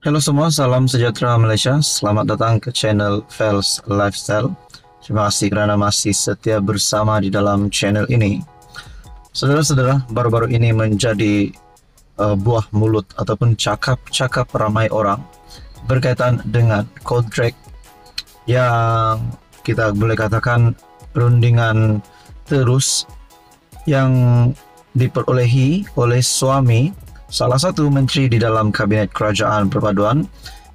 Halo semua, salam sejahtera Malaysia. Selamat datang ke channel Fels Lifestyle. Terima kasih kerana masih setia bersama di dalam channel ini. Saudara-saudara, baru-baru ini menjadi buah mulut ataupun cakap-cakap ramai orang berkaitan dengan kontrak yang kita boleh katakan rundingan terus yang diperolehi oleh suami salah satu menteri di dalam Kabinet Kerajaan Perpaduan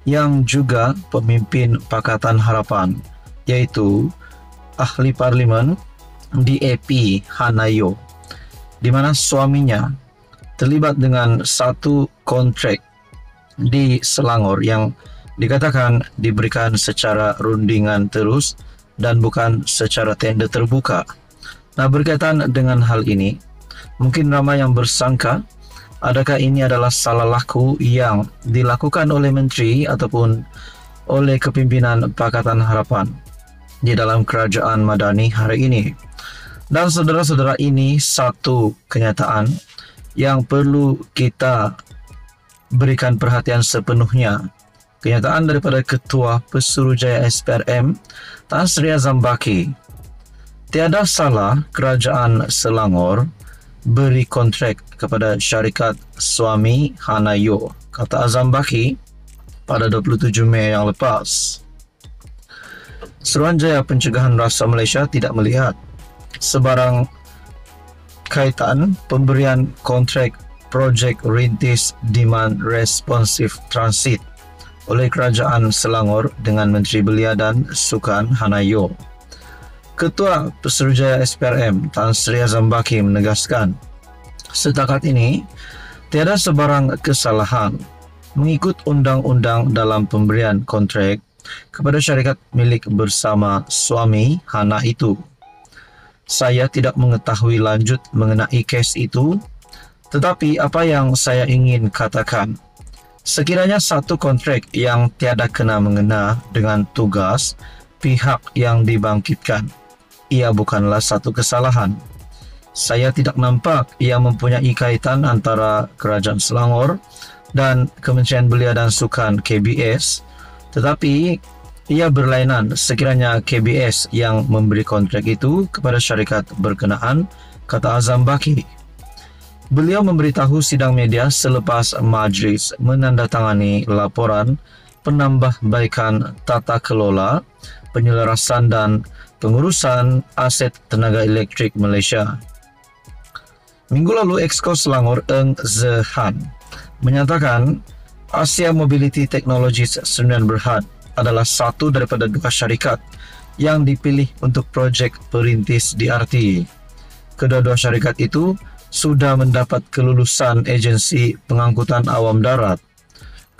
yang juga pemimpin Pakatan Harapan, yaitu Ahli Parlimen DAP Hanayo, di mana suaminya terlibat dengan satu kontrak di Selangor yang dikatakan diberikan secara rundingan terus dan bukan secara tender terbuka. Nah, berkaitan dengan hal ini, mungkin ramai yang bersangka adakah ini adalah salah laku yang dilakukan oleh menteri ataupun oleh kepimpinan Pakatan Harapan di dalam Kerajaan Madani hari ini. Dan saudara-saudara, ini satu kenyataan yang perlu kita berikan perhatian sepenuhnya. Kenyataan daripada Ketua Pesuruhjaya SPRM Tan Sri Azam Baki. Tiada salah Kerajaan Selangor beri kontrak kepada syarikat suami Hanayo, kata Azam Baki pada 27 Mei yang lepas. Suruhanjaya Pencegahan Rasa Malaysia tidak melihat sebarang kaitan pemberian kontrak projek rintis demand responsif transit oleh Kerajaan Selangor dengan Menteri Belia dan Sukan Hanayo. Ketua Pesuruhjaya SPRM Tan Sri Azam Baki menegaskan, setakat ini tiada sebarang kesalahan mengikut undang-undang dalam pemberian kontrak kepada syarikat milik bersama suami Hana itu. Saya tidak mengetahui lanjut mengenai kes itu, tetapi apa yang saya ingin katakan, sekiranya satu kontrak yang tiada kena-mengena dengan tugas pihak yang dibangkitkan, ia bukanlah satu kesalahan. Saya tidak nampak ia mempunyai kaitan antara Kerajaan Selangor dan Kementerian Belia dan Sukan KBS, tetapi ia berlainan sekiranya KBS yang memberi kontrak itu kepada syarikat berkenaan, kata Azam Baki. Beliau memberitahu sidang media selepas majlis menandatangani laporan penambahbaikan tata kelola, penyelarasan dan pengurusan aset tenaga elektrik Malaysia. Minggu lalu, Exco Selangor Eng Zehan menyatakan Asia Mobility Technologies Sdn Bhd adalah satu daripada dua syarikat yang dipilih untuk projek perintis DRT. Kedua-dua syarikat itu sudah mendapat kelulusan agensi pengangkutan awam darat.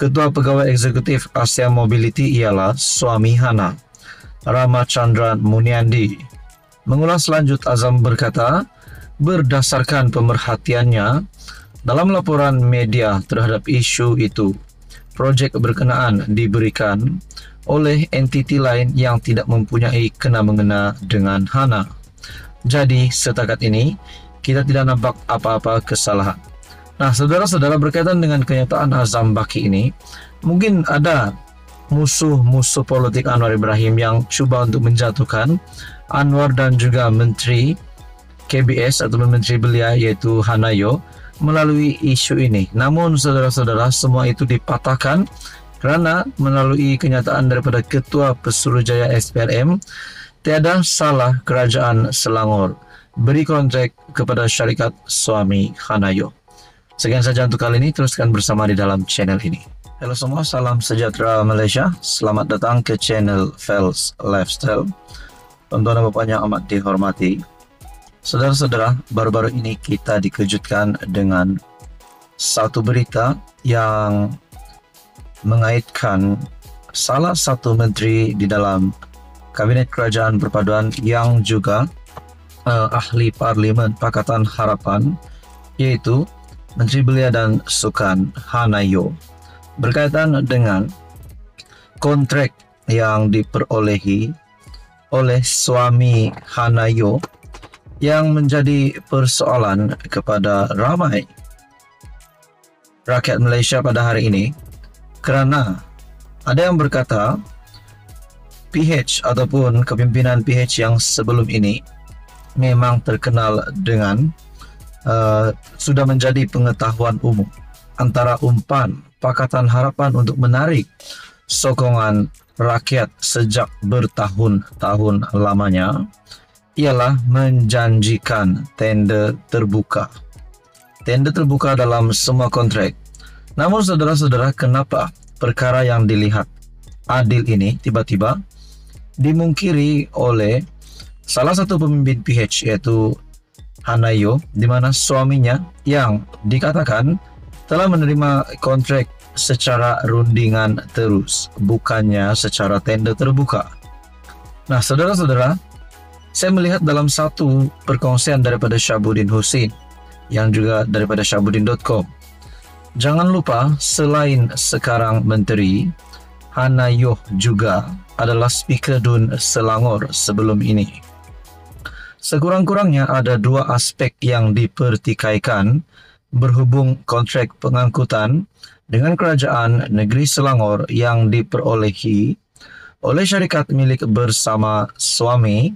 Ketua Pegawai Eksekutif Asia Mobility ialah suami Hana, Ramachandran Muniandi. Mengulas lanjut, Azam berkata, berdasarkan pemerhatiannya dalam laporan media terhadap isu itu, projek berkenaan diberikan oleh entiti lain yang tidak mempunyai kena-mengena dengan Hana. Jadi, setakat ini, kita tidak nampak apa-apa kesalahan. Nah, saudara-saudara, berkaitan dengan kenyataan Azam Baki ini, mungkin ada musuh-musuh politik Anwar Ibrahim yang cuba untuk menjatuhkan Anwar dan juga Menteri KBS atau Menteri Belia yaitu Hanayo melalui isu ini. Namun saudara-saudara, semua itu dipatahkan kerana melalui kenyataan daripada Ketua Pesuruhjaya SPRM, tiada salah Kerajaan Selangor beri kontrak kepada syarikat suami Hanayo. Sekian saja untuk kali ini, teruskan bersama di dalam channel ini. Halo semua, salam sejahtera Malaysia. Selamat datang ke channel Fels Lifestyle. Tuan-tuan dan puan yang amat dihormati, saudara-saudara, baru-baru ini kita dikejutkan dengan satu berita yang mengaitkan salah satu menteri di dalam Kabinet Kerajaan Perpaduan yang juga Ahli Parlimen Pakatan Harapan, yaitu Menteri Belia dan Sukan Hanayo, berkaitan dengan kontrak yang diperolehi oleh suami Hanayo yang menjadi persoalan kepada ramai rakyat Malaysia pada hari ini Kerana ada yang berkata PH ataupun kepimpinan PH yang sebelum ini memang terkenal dengan sudah menjadi pengetahuan umum antara umpan Pakatan Harapan untuk menarik sokongan rakyat sejak bertahun-tahun lamanya ialah menjanjikan tender terbuka. Tender terbuka dalam semua kontrak. Namun saudara-saudara, kenapa perkara yang dilihat adil ini tiba-tiba dimungkiri oleh salah satu pemimpin PH yaitu Hanayo, di mana suaminya yang dikatakan telah menerima kontrak secara rundingan terus, bukannya secara tender terbuka. Nah, saudara-saudara, saya melihat dalam satu perkongsian daripada Syahabuddin Hussein yang juga daripada syahabuddin.com. Jangan lupa, selain sekarang menteri, Hanayo juga adalah Speaker DUN Selangor sebelum ini. Sekurang-kurangnya ada dua aspek yang dipertikaikan berhubung kontrak pengangkutan dengan Kerajaan Negeri Selangor yang diperolehi oleh syarikat milik bersama suami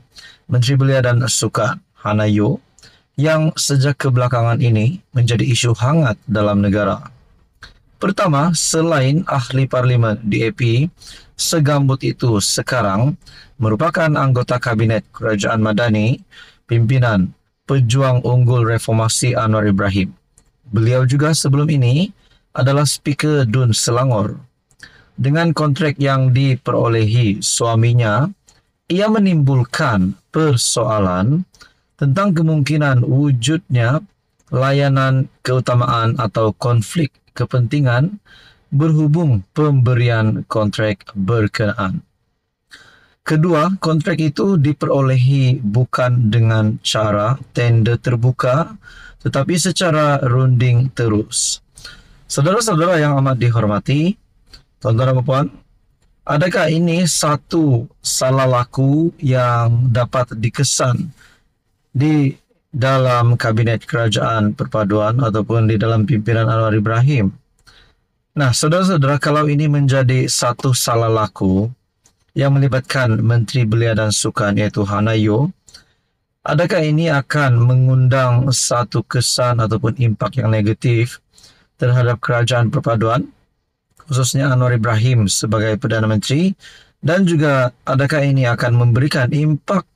Menteri Belia dan Sukan Hanayo yang sejak kebelakangan ini menjadi isu hangat dalam negara. Pertama, selain ahli parlimen DAP segambut itu sekarang merupakan anggota Kabinet Kerajaan Madani, pimpinan Pejuang Unggul Reformasi Anwar Ibrahim. Beliau juga sebelum ini adalah Speaker DUN Selangor. Dengan kontrak yang diperolehi suaminya, ia menimbulkan persoalan tentang kemungkinan wujudnya layanan keutamaan atau konflik kepentingan berhubung pemberian kontrak berkenaan. Kedua, kontrak itu diperolehi bukan dengan cara tender terbuka, tetapi secara runding terus. Saudara-saudara yang amat dihormati, tuan-tuan dan puan, adakah ini satu salah laku yang dapat dikesan di dalam Kabinet Kerajaan Perpaduan ataupun di dalam pimpinan Anwar Ibrahim? Nah, saudara-saudara, kalau ini menjadi satu salah laku yang melibatkan Menteri Belia dan Sukan iaitu Hanayo, adakah ini akan mengundang satu kesan ataupun impak yang negatif terhadap Kerajaan Perpaduan, khususnya Anwar Ibrahim sebagai Perdana Menteri, dan juga adakah ini akan memberikan impak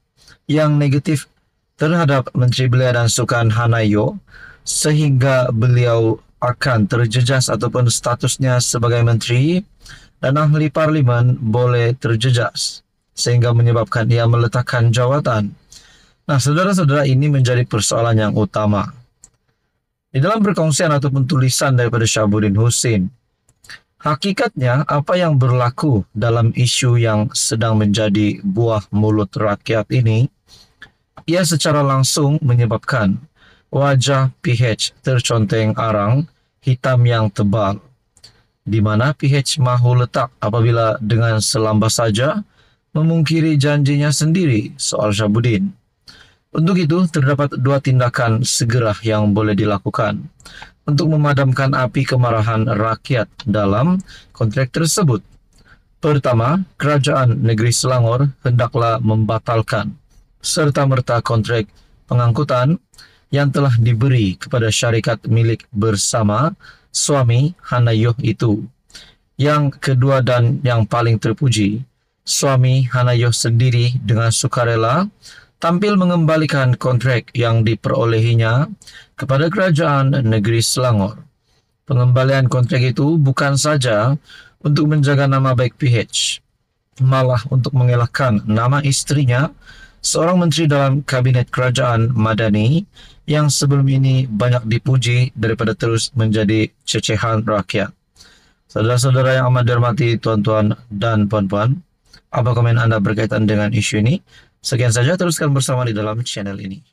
yang negatif terhadap Menteri Belia dan Sukan Hanayo sehingga beliau akan terjejas ataupun statusnya sebagai menteri dan ahli parlimen boleh terjejas sehingga menyebabkan ia meletakkan jawatan. Nah, saudara-saudara, ini menjadi persoalan yang utama. Di dalam perkongsian ataupun tulisan daripada Syahabuddin Hussein, hakikatnya apa yang berlaku dalam isu yang sedang menjadi buah mulut rakyat ini, ia secara langsung menyebabkan wajah PH terconteng arang hitam yang tebal, di mana PH mahu letak apabila dengan selambas saja memungkiri janjinya sendiri soal Syahabuddin. Untuk itu, terdapat dua tindakan segera yang boleh dilakukan untuk memadamkan api kemarahan rakyat dalam kontrak tersebut. Pertama, Kerajaan Negeri Selangor hendaklah membatalkan serta-merta kontrak pengangkutan yang telah diberi kepada syarikat milik bersama suami Hanayo itu. Yang kedua dan yang paling terpuji, suami Hanayo sendiri dengan sukarela tampil mengembalikan kontrak yang diperolehinya kepada Kerajaan Negeri Selangor. Pengembalian kontrak itu bukan saja untuk menjaga nama baik PH, malah untuk mengelakkan nama istrinya, seorang menteri dalam Kabinet Kerajaan Madani yang sebelum ini banyak dipuji daripada terus menjadi cecehan rakyat. Saudara-saudara yang amat dihormati, tuan-tuan dan puan-puan, apa komen anda berkaitan dengan isu ini? Sekian saja, teruskan bersama di dalam channel ini.